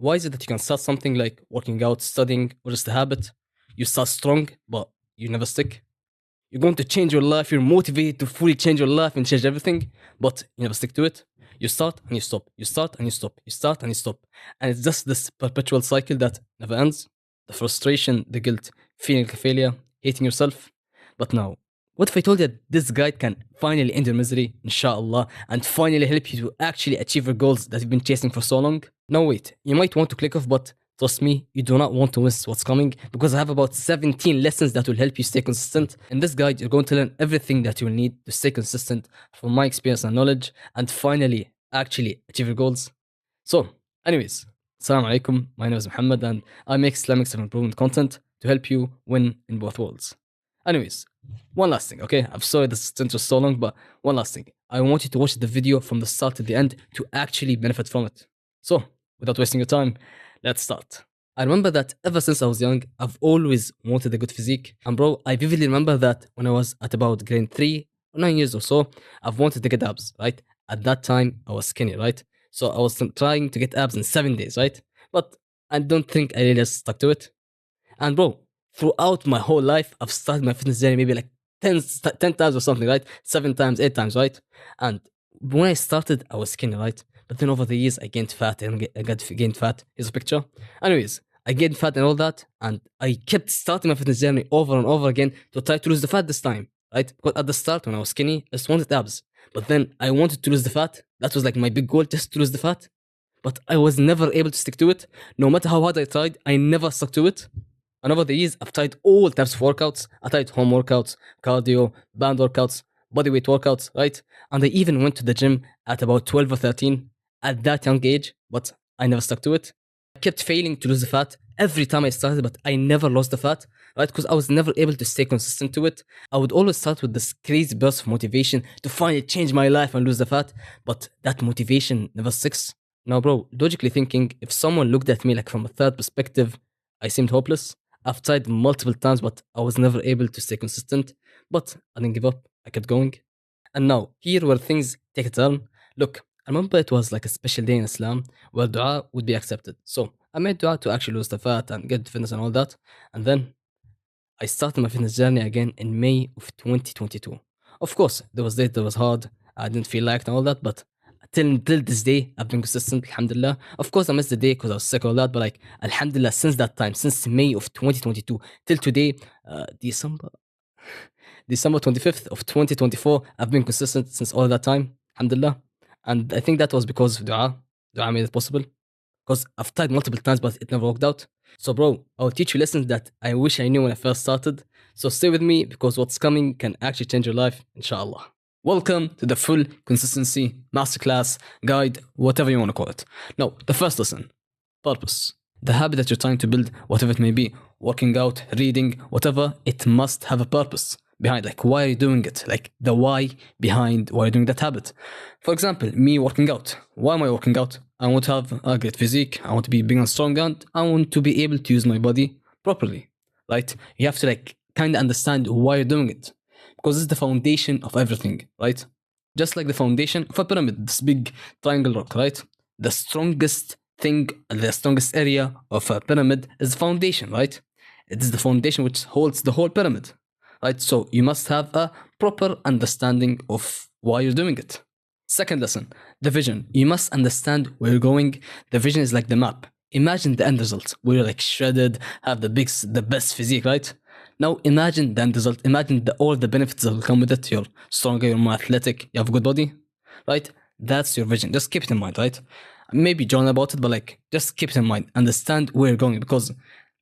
Why is it that you can start something like working out, studying, or just a habit? You start strong, but you never stick. You're going to change your life. You're motivated to fully change your life and change everything, but you never stick to it. You start and you stop. You start and you stop. You start and you stop. And it's just this perpetual cycle that never ends. The frustration, the guilt, feeling like a failure, hating yourself. But now, what if I told you that this guide can finally end your misery, inshallah, and finally help you to actually achieve your goals that you've been chasing for so long? No, wait, you might want to click off, but trust me, you do not want to miss what's coming because I have about 17 lessons that will help you stay consistent. In this guide, you're going to learn everything that you will need to stay consistent from my experience and knowledge and finally actually achieve your goals. So, anyways, Assalamu alaikum. My name is Mohamed and I make Islamic self-improvement content to help you win in both worlds. Anyways, one last thing, okay? I'm sorry this intro is so long, but one last thing. I want you to watch the video from the start to the end to actually benefit from it. So, without wasting your time, let's start. I remember that ever since I was young, I've always wanted a good physique. And bro, I vividly remember that when I was at about grade 3 or 9 years or so, I've wanted to get abs, right? At that time, I was skinny, right? So I was trying to get abs in 7 days, right? But I don't think I really just stuck to it. And bro, throughout my whole life, I've started my fitness journey maybe like 10 times or something, right? 7 times, 8 times, right? And when I started, I was skinny, right? But then over the years, I gained fat and I gained fat. Here's a picture. Anyways, I gained fat and all that. And I kept starting my fitness journey over and over again to try to lose the fat this time, right? Because at the start, when I was skinny, I just wanted abs. But then I wanted to lose the fat. That was like my big goal, just to lose the fat. But I was never able to stick to it. No matter how hard I tried, I never stuck to it. And over the years, I've tried all types of workouts. I tried home workouts, cardio, band workouts, bodyweight workouts, right? And I even went to the gym at about 12 or 13 at that young age, but I never stuck to it. I kept failing to lose the fat every time I started, but I never lost the fat, right? Because I was never able to stay consistent to it. I would always start with this crazy burst of motivation to finally change my life and lose the fat, but that motivation never sticks. Now, bro, logically thinking, if someone looked at me like from a third perspective, I seemed hopeless. I've tried multiple times, but I was never able to stay consistent. But I didn't give up. I kept going. And now, here where things take a turn. Look, I remember it was like a special day in Islam where dua would be accepted. So I made dua to actually lose the fat and get fitness and all that. And then I started my fitness journey again in May of 2022. Of course, there was days that was hard. I didn't feel like it and all that, but till this day, I've been consistent, alhamdulillah. Of course, I missed the day because I was sick and all that, but like, alhamdulillah, since that time, since May of 2022 till today, December 25th of 2024, I've been consistent since all that time, alhamdulillah. And I think that was because of dua. Dua made it possible. Because I've tried multiple times, but it never worked out. So, bro, I'll teach you lessons that I wish I knew when I first started. So stay with me because what's coming can actually change your life, inshallah. Welcome to the full consistency masterclass, guide, whatever you want to call it. Now, the first lesson, purpose. The habit that you're trying to build, whatever it may be, working out, reading, whatever, it must have a purpose behind. Like, why are you doing it? Like, the why behind why you're doing that habit. For example, me working out. Why am I working out? I want to have a great physique. I want to be big and strong, and I want to be able to use my body properly, right? You have to like kind of understand why you're doing it. Because it's the foundation of everything, right? Just like the foundation of a pyramid, this big triangle rock, right? The strongest thing, the strongest area of a pyramid is the foundation, right? It is the foundation which holds the whole pyramid, right? So you must have a proper understanding of why you're doing it. Second lesson, the vision. You must understand where you're going. The vision is like the map. Imagine the end result where you're like shredded, have the best physique, right? Now imagine the end result. Imagine all the benefits that will come with it. You're stronger, you're more athletic, you have a good body, right? That's your vision. Just keep it in mind, right? Maybe journal about it, but like just keep it in mind. Understand where you're going because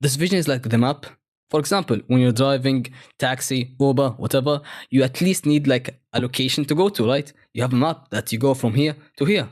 this vision is like the map. For example, when you're driving taxi, Uber, whatever, you at least need like a location to go to, right? You have a map that you go from here to here,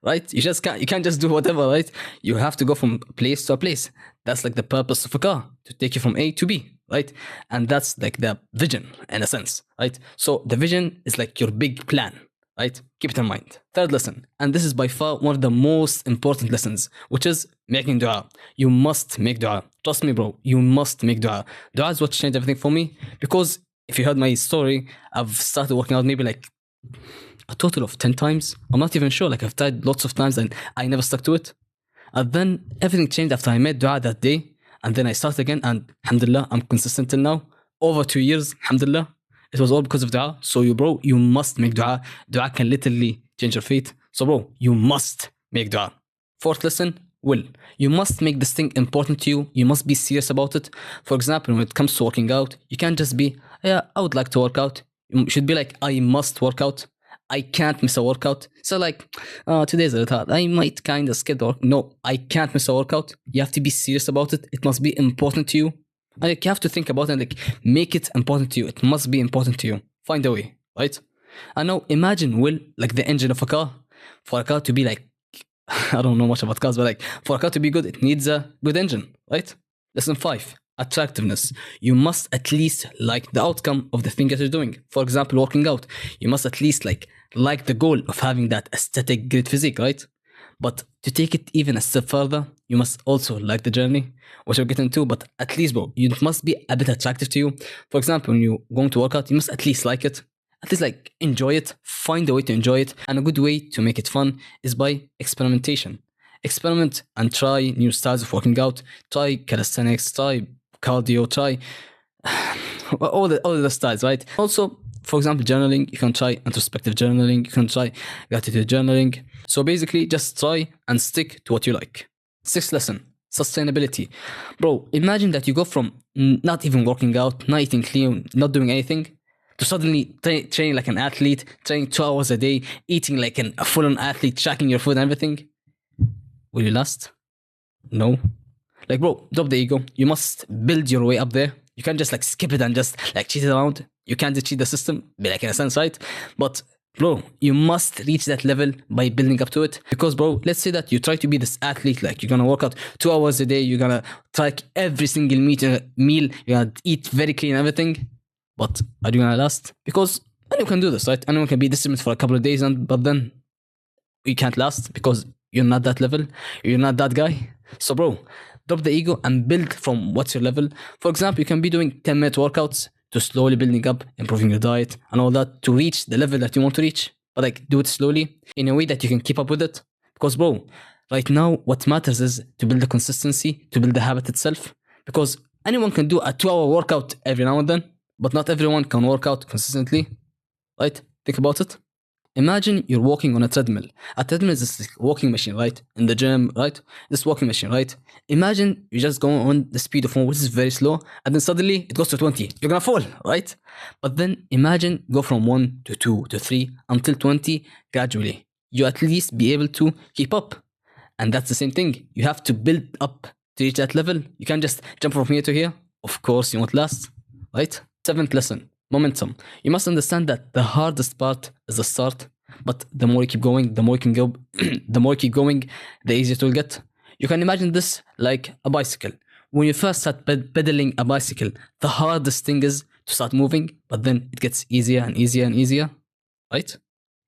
right? You can't just do whatever, right? You have to go from place to a place. That's like the purpose of a car, to take you from A to B, right? And that's like the vision in a sense, right? So the vision is like your big plan, right? Keep it in mind. Third lesson, and this is by far one of the most important lessons, which is making dua. You must make dua. Trust me, bro, you must make dua. Dua is what changed everything for me because if you heard my story, I've started working out maybe like a total of 10 times. I'm not even sure. Like I've tried lots of times and I never stuck to it. And then everything changed after I made dua that day. And then I started again, and alhamdulillah, I'm consistent till now. Over 2 years, alhamdulillah. It was all because of dua. So bro, you must make dua. Dua can literally change your fate. So bro, you must make dua. Fourth lesson, will. You must make this thing important to you. You must be serious about it. For example, when it comes to working out, you can't just be, yeah, I would like to work out. You should be like, I must work out. I can't miss a workout. So like, today's a little hard. I might kind of skip the work. No, I can't miss a workout. You have to be serious about it. It must be important to you. And like, you have to think about it and like, make it important to you. It must be important to you. Find a way, right? And now imagine will like the engine of a car. For a car to be like, I don't know much about cars, but like for a car to be good, it needs a good engine, right? Lesson 5, attractiveness. You must at least like the outcome of the thing that you're doing. For example, working out. You must at least like the goal of having that aesthetic, great physique, right? But to take it even a step further, you must also like the journey, which we'll get into. But at least, bro, it must be a bit attractive to you. For example, when you're going to work out, you must at least like it. At least like enjoy it, find a way to enjoy it. And a good way to make it fun is by experimentation. Experiment and try new styles of working out. Try calisthenics, try cardio, try all the styles, right? Also, for example, journaling, you can try introspective journaling, you can try gratitude journaling. So basically, just try and stick to what you like. Sixth lesson, sustainability. Bro, imagine that you go from not even working out, not eating clean, not doing anything, to suddenly training like an athlete, training 2 hours a day, eating like a full-on athlete, tracking your food and everything. Will you last? No. Like, bro, drop the ego. You must build your way up there. You can't just like skip it and just like cheat it around. You can't just cheat the system, be like in a sense, right? But bro, you must reach that level by building up to it. Because bro, let's say that you try to be this athlete, like you're gonna work out 2 hours a day, you're gonna track every single meal, you're gonna eat very clean and everything. But are you gonna last? Because anyone can do this, right? Anyone can be disciplined for a couple of days, but then you can't last because you're not that level. You're not that guy. So bro, drop the ego and build from what's your level. For example, you can be doing 10-minute workouts to slowly building up, improving your diet and all that to reach the level that you want to reach. But like do it slowly in a way that you can keep up with it. Because bro, right now what matters is to build the consistency, to build the habit itself. Because anyone can do a 2-hour workout every now and then, but not everyone can work out consistently, right? Think about it. Imagine you're walking on a treadmill. A treadmill is this walking machine, right? In the gym, right? This walking machine, right? Imagine you just go on the speed of 1, which is very slow, and then suddenly it goes to 20. You're gonna fall, right? But then imagine go from 1 to 2 to 3 until 20 gradually. You at least be able to keep up. And that's the same thing. You have to build up to reach that level. You can't just jump from here to here. Of course, you won't last, right? 7th lesson, momentum. You must understand that the hardest part is the start, but the more you keep going, the more you can go, the more you keep going, the easier it will get. You can imagine this like a bicycle. When you first start pedaling a bicycle, the hardest thing is to start moving, but then it gets easier and easier and easier, right?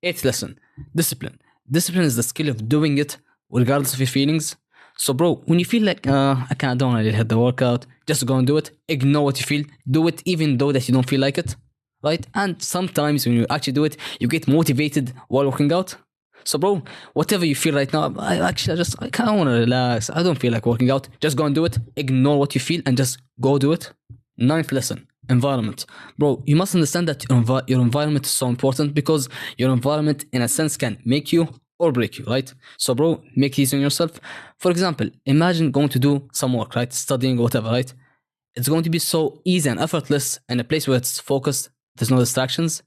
8th lesson, discipline. Discipline is the skill of doing it regardless of your feelings. So bro, when you feel like, don't really hit the workout, just go and do it. Ignore what you feel. Do it even though that you don't feel like it, right? And sometimes when you actually do it, you get motivated while working out. So bro, whatever you feel right now, I kind of want to relax. I don't feel like working out. Just go and do it. Ignore what you feel and just go do it. 9th lesson, environment. Bro, you must understand that your environment is so important because your environment in a sense can make you or break you, right? So bro, make it easy on yourself. For example, imagine going to do some work, right? Studying or whatever, right? It's going to be so easy and effortless in a place where it's focused, there's no distractions.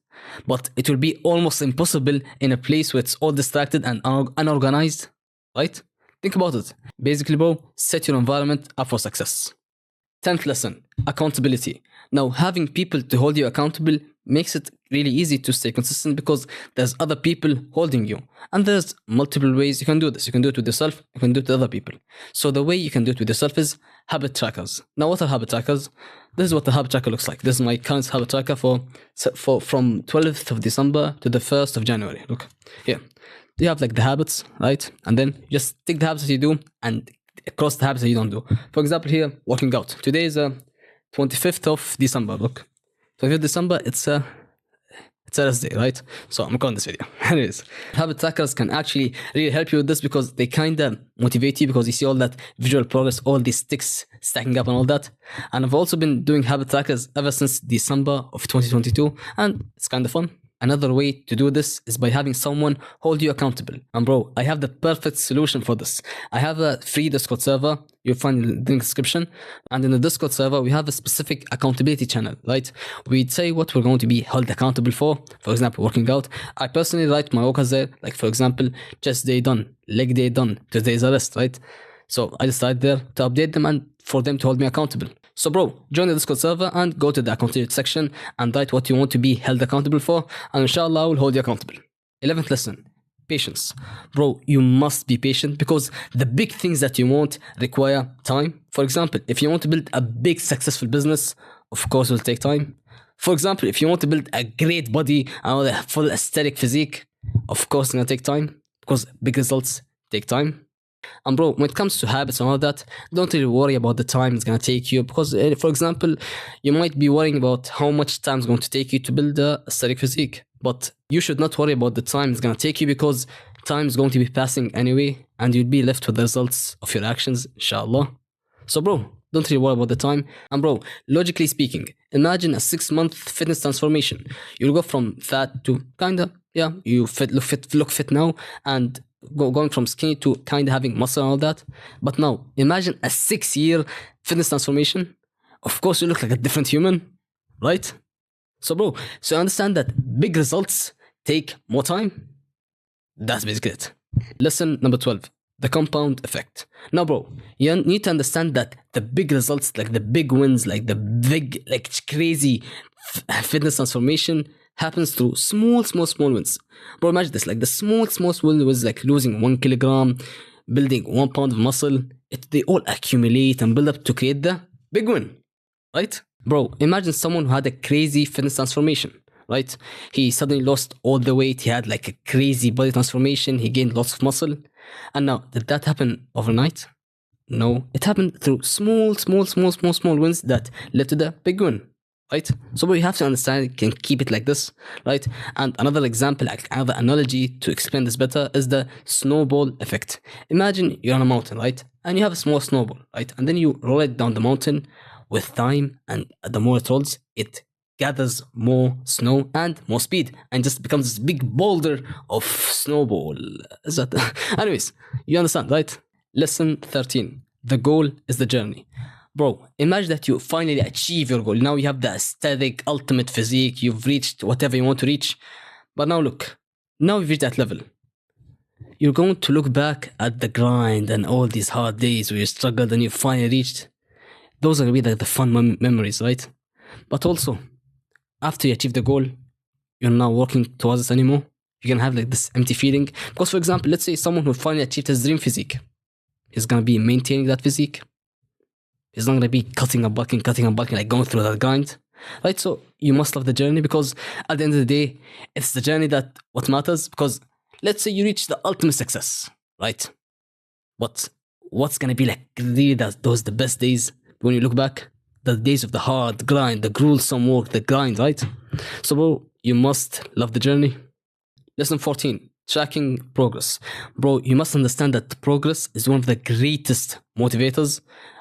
But it will be almost impossible in a place where it's all distracted and unorganized, right? Think about it. Basically, bro, set your environment up for success. 10th lesson, accountability. Now, having people to hold you accountable makes it really easy to stay consistent because there's other people holding you. And there's multiple ways you can do this. You can do it with yourself, you can do it with other people. So the way you can do it with yourself is habit trackers. Now, what are habit trackers? This is what the habit tracker looks like. This is my current habit tracker from 12th of December to the 1st of January. Look, here. You have like the habits, right? And then you just take the habits that you do and across the habits that you don't do. For example, here, working out. Today is 25th of December, look. 25th of December, it's Thursday, right? So I'm recording this video. Anyways, habit trackers can actually really help you with this because they kind of motivate you because you see all that visual progress, all these sticks stacking up and all that. And I've also been doing habit trackers ever since December of 2022, and it's kind of fun. Another way to do this is by having someone hold you accountable. And bro, I have the perfect solution for this. I have a free Discord server. You'll find in the description. And in the Discord server, we have a specific accountability channel, right? We say what we're going to be held accountable for. For example, working out. I personally write my workouts there. Like for example, chest day done, leg day done, Tuesday's a rest, right? So I decided there to update them and for them to hold me accountable. So bro, join the Discord server and go to the accountability section and write what you want to be held accountable for, and inshallah I will hold you accountable. 11th lesson, patience. Bro, you must be patient because the big things that you want require time. For example, if you want to build a big successful business, of course it will take time. For example, if you want to build a great body and a full aesthetic physique, of course it's gonna take time because big results take time. And bro, when it comes to habits and all that, don't really worry about the time it's gonna take you because, for example, you might be worrying about how much time it's going to take you to build a aesthetic physique, but you should not worry about the time it's gonna take you because time is going to be passing anyway, and you'll be left with the results of your actions, inshallah. So bro, don't really worry about the time. And bro, logically speaking, imagine a 6-month fitness transformation. You'll go from fat to kinda, yeah, you look fit now, and going from skinny to kind of having muscle and all that. But now imagine a 6-year fitness transformation. Of course you look like a different human, right? So bro, so understand that big results take more time. That's basically it. Lesson number 12, the compound effect. Now bro, you need to understand that the big results, like the big wins, like the big, like crazy fitness transformation happens through small wins. Bro, imagine this, like the small wins, like losing 1 kilogram, building 1 pound of muscle. They all accumulate and build up to create the big win, right? Bro, imagine someone who had a crazy fitness transformation, right? He suddenly lost all the weight. He had like a crazy body transformation. He gained lots of muscle. And now, did that happen overnight? No, it happened through small wins that led to the big win. Right? So we have to understand it, can keep it like this, right? And another example, like another analogy to explain this better is the snowball effect. Imagine you're on a mountain, right? And you have a small snowball, right? And then you roll it down the mountain with time, and the more it rolls, it gathers more snow and more speed and just becomes this big boulder of snowball. Is that anyways, you understand, right? Lesson 13. The goal is the journey. Bro, imagine that you finally achieve your goal. Now you have the aesthetic, ultimate physique. You've reached whatever you want to reach. But now look, now you've reached that level. You're going to look back at the grind and all these hard days where you struggled and you finally reached. Those are going to be like the fun memories, right? But also, after you achieve the goal, you're not working towards it anymore. You're going to have like this empty feeling. Because for example, let's say someone who finally achieved his dream physique. He's going to be maintaining that physique. He's not going to be cutting and bulking, like going through that grind, right? So you must love the journey because at the end of the day, it's the journey that what matters. Because let's say you reach the ultimate success, right? But what's going to be like really those the best days when you look back? The days of the hard grind, the gruesome work, the grind, right? So bro, you must love the journey. Lesson 14, tracking progress. Bro, you must understand that progress is one of the greatest motivators.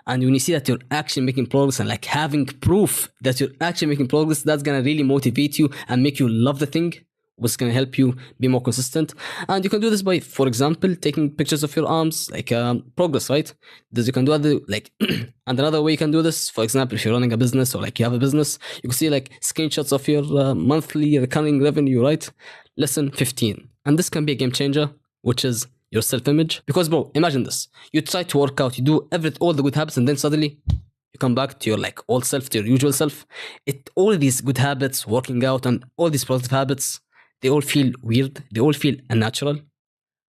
And when you see that you're actually making progress and like having proof that you're actually making progress, that's gonna really motivate you and make you love the thing, which is gonna help you be more consistent. And you can do this by, for example, taking pictures of your arms, like progress, right? This you can do other like, and another way you can do this, for example, if you're running a business or like you have a business, you can see like screenshots of your monthly recurring revenue, right? Lesson 15, and this can be a game changer, which is your self-image. Because bro, imagine this, you try to work out, you do all the good habits, and then suddenly you come back to your like old self, to your usual self. All of these good habits, working out and all these positive habits, they all feel weird, they all feel unnatural.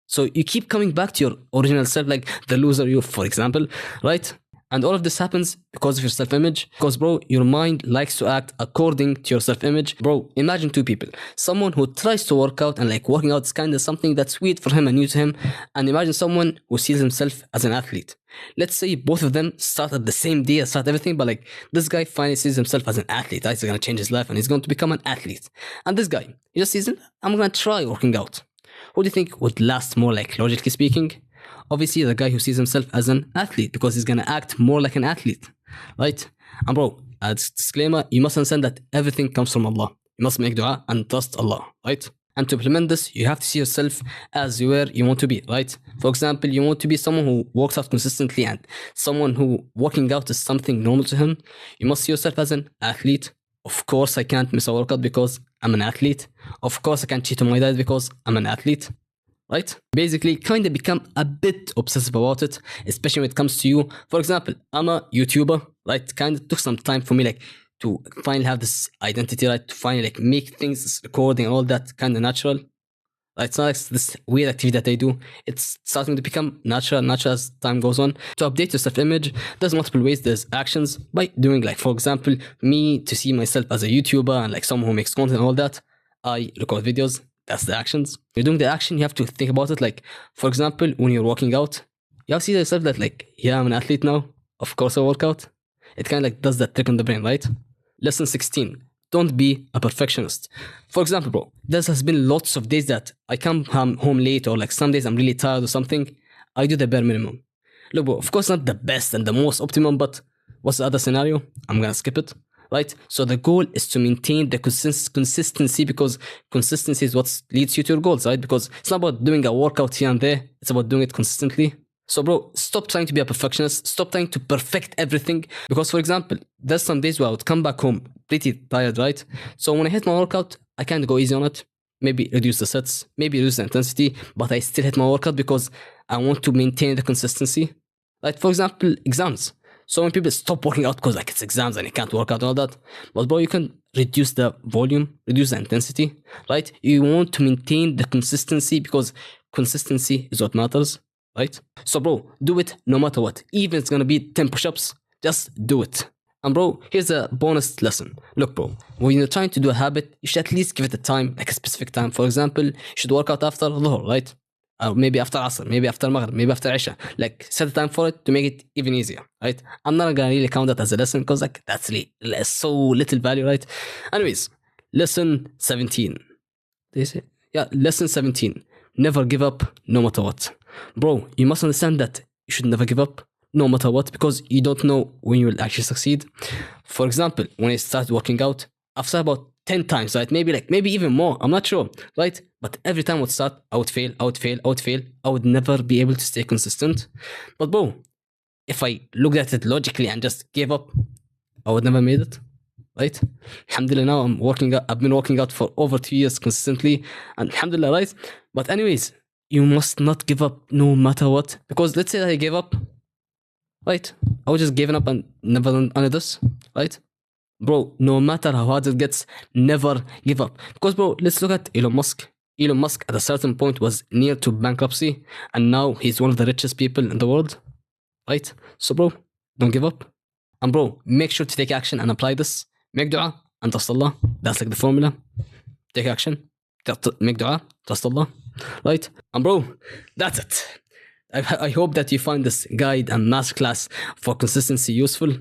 So you keep coming back to your original self, like the loser you, for example, right? And all of this happens because of your self-image. Because, bro, your mind likes to act according to your self-image. Bro, imagine two people. Someone who tries to work out and like working out is kind of something that's weird for him and new to him. And imagine someone who sees himself as an athlete. Let's say both of them start at the same day, start everything, but like this guy finally sees himself as an athlete. Right? He's going to change his life and he's going to become an athlete. And this guy, he just sees, I'm going to try working out. Who do you think would last more, like logically speaking? Obviously, the guy who sees himself as an athlete, because he's gonna act more like an athlete, right? And bro, as disclaimer, you must understand that everything comes from Allah. You must make dua and trust Allah, right? And to implement this, you have to see yourself as where you want to be, right? For example, you want to be someone who works out consistently and someone who working out is something normal to him. You must see yourself as an athlete. Of course, I can't miss a workout because I'm an athlete. Of course, I can't cheat on my diet because I'm an athlete. Right? Basically, kind of become a bit obsessive about it, especially when it comes to you. For example, I'm a YouTuber, right? Kind of took some time for me, like, to finally have this identity, right? To finally, like, make things, this recording and all that kind of natural. Right? It's not like this weird activity that I do. It's starting to become natural as time goes on. To update your self-image, there's multiple ways. There's actions by doing, like, for example, me to see myself as a YouTuber and, like, someone who makes content and all that. I record videos. That's the actions. You're doing the action, you have to think about it. Like, for example, when you're working out, you have to see yourself that, like, yeah, I'm an athlete now. Of course I work out. It kind of like does that trick on the brain, right? Lesson 16. Don't be a perfectionist. For example, bro, there has been lots of days that I come home late, or like some days I'm really tired or something. I do the bare minimum. Look, bro, of course not the best and the most optimum, but what's the other scenario? I'm gonna skip it. Right? So the goal is to maintain the consistency, because consistency is what leads you to your goals, right? Because it's not about doing a workout here and there. It's about doing it consistently. So bro, stop trying to be a perfectionist. Stop trying to perfect everything. Because for example, there's some days where I would come back home pretty tired, right? So when I hit my workout, I kind of go easy on it. Maybe reduce the sets, maybe reduce the intensity, but I still hit my workout because I want to maintain the consistency. Like for example, exams. So when people stop working out because like it's exams and you can't work out and all that, but bro, you can reduce the volume, reduce the intensity, right? You want to maintain the consistency because consistency is what matters, right? So bro, do it no matter what. Even if it's gonna be 10 push-ups, just do it. And bro, here's a bonus lesson. Look bro, when you're trying to do a habit, you should at least give it a time, like a specific time. For example, you should work out after Dhuhr, right? Or maybe after Asr, maybe after Maghrib, maybe after Isha. Like, set a time for it to make it even easier, right? I'm not gonna really count that as a lesson because, like, that's really so little value, right? Anyways, lesson 17. Did you say? Yeah, lesson 17. Never give up no matter what. Bro, you must understand that you should never give up no matter what, because you don't know when you will actually succeed. For example, when I started working out, I've started about 10 times, right? Maybe even more. I'm not sure, right? But every time I would start, I would fail. I would never be able to stay consistent. But bro, if I looked at it logically and just gave up, I would never made it, right? Alhamdulillah, now I've been working out for over 2 years consistently, and alhamdulillah, right? But anyways, you must not give up no matter what. Because let's say that I gave up, right? I would just given up and never done any of this, right? Bro, no matter how hard it gets, never give up. Because bro, let's look at Elon Musk. Elon Musk at a certain point was near to bankruptcy, and now he's one of the richest people in the world, right? So bro, don't give up. And bro, make sure to take action and apply this. Make dua and trust Allah. That's like the formula. Take action, make dua, trust Allah, right? And bro, that's it. I hope that you find this guide and masterclass for consistency useful.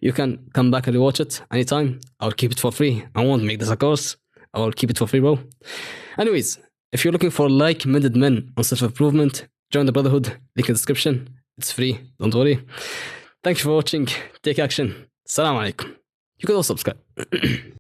You can come back and rewatch it anytime. I'll keep it for free. I won't make this a course. I will keep it for free, bro. Anyways, if you're looking for like-minded men on self-improvement, join the Brotherhood. Link in the description. It's free. Don't worry. Thank you for watching. Take action. Assalamu alaikum. You can also subscribe.